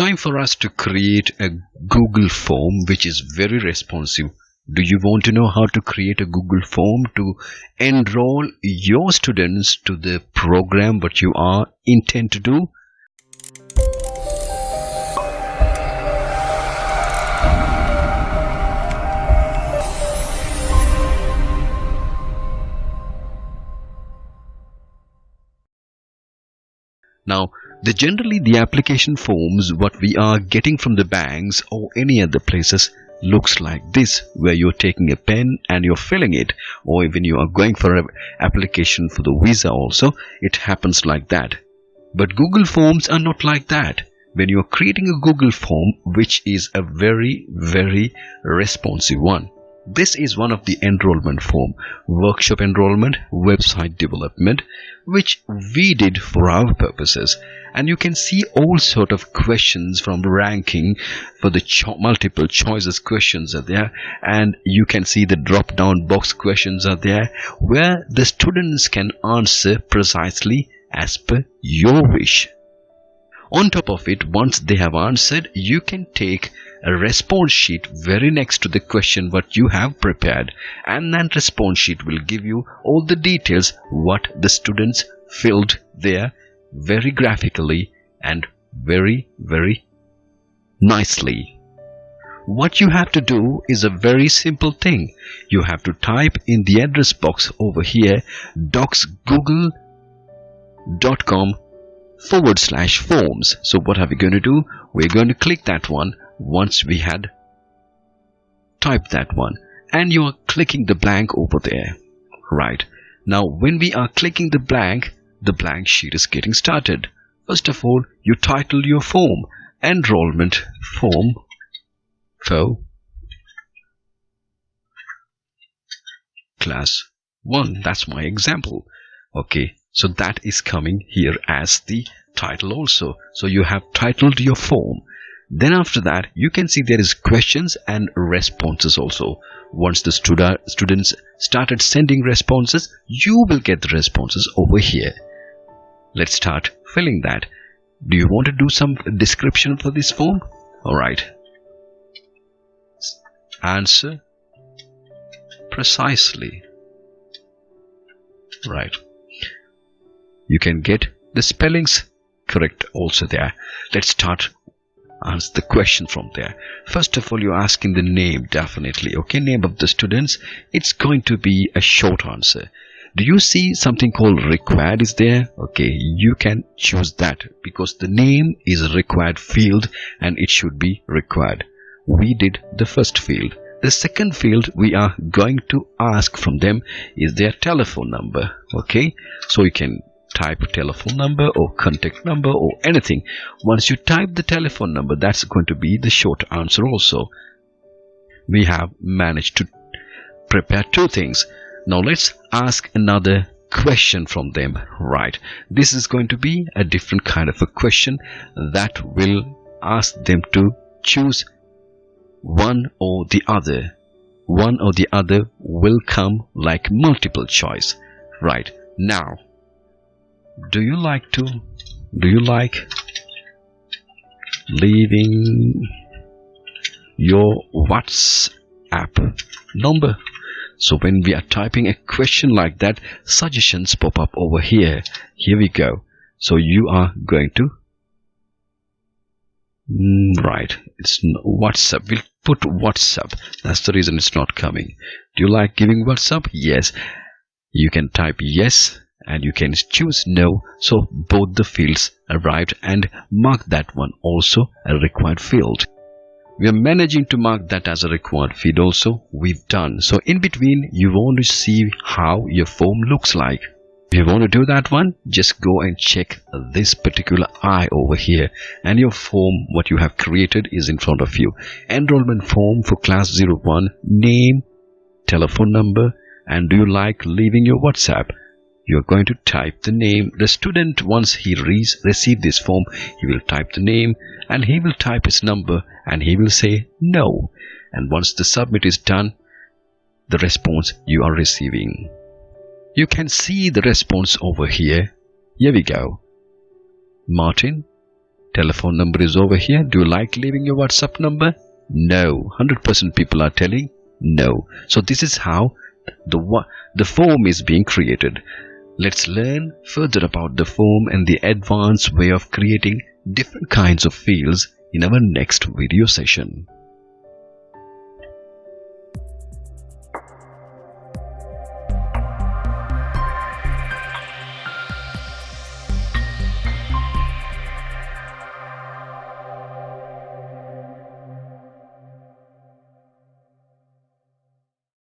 time for us to create a Google form which is very responsive. Do you want to know how to create a Google form to enroll your students to the program what you are intend to do? Now, generally the application forms what we are getting from the banks or any other places looks like this, where you're taking a pen and you're filling it, or even you are going for an application for the visa also, it happens like that. But Google Forms are not like that. When you're creating a Google form, which is a very, very responsive one. This is one of the enrollment form, workshop enrollment, website development, which we did for our purposes. And you can see all sort of questions from ranking for the multiple choices questions are there, and you can see the drop down box questions are there where the students can answer precisely as per your wish. On top of it, once they have answered, you can take a response sheet very next to the question what you have prepared, and that response sheet will give you all the details what the students filled there very graphically and very, very nicely. What you have to do is a very simple thing. You have to type in the address box over here docsgoogle.com/forms. So what are we going to do? We're going to click that one once we had typed that one, and you are clicking the blank over there. Right. Now when we are clicking the blank sheet is getting started. First of all, you title your form enrollment form for class 1. That's my example. Okay, so that is coming here as the title also. So you have titled your form. Then after that, you can see there is questions and responses also. Once the students started sending responses, you will get the responses over here. Let's start filling that. Do you want to do some description for this form? Alright. Answer precisely. Right. You can get the spellings correct also there. Let's start answer the question from there. First of all, you're asking the name, definitely. Okay, name of the students. It's going to be a short answer. Do you see something called required is there? Okay, you can choose that because the name is a required field and it should be required. We did the first field. The second field we are going to ask from them is their telephone number. Okay, so you can type a telephone number or contact number or anything. Once you type the telephone number, that's going to be the short answer also. We have managed to prepare two things. Now let's ask another question from them. Right, this is going to be a different kind of a question that will ask them to choose one or the other. One or the other will come like multiple choice. Right, now do you like leaving your WhatsApp number? So when we are typing a question like that, suggestions pop up over here. Here we go. So you are going to right, it's WhatsApp. We'll put WhatsApp. That's the reason it's not coming. Do you like giving WhatsApp? Yes. You can type yes and you can choose no. So both the fields arrived, and mark that one also a required field. We are managing to mark that as a required field also. We've done. So in between, you want to see how your form looks like. If you want to do that one, just go and check this particular eye over here, and your form what you have created is in front of you. Enrollment form for class 01, name, telephone number, and do you like leaving your WhatsApp? You're going to type the name. The student, once he receive this form, he will type the name and he will type his number and he will say no. And once the submit is done, the response you are receiving. You can see the response over here. Here we go. Martin, Telephone number is over here. Do you like leaving your WhatsApp number? No. 100% people are telling no. So this is how the form is being created. Let's learn further about the form and the advanced way of creating different kinds of fields in our next video session.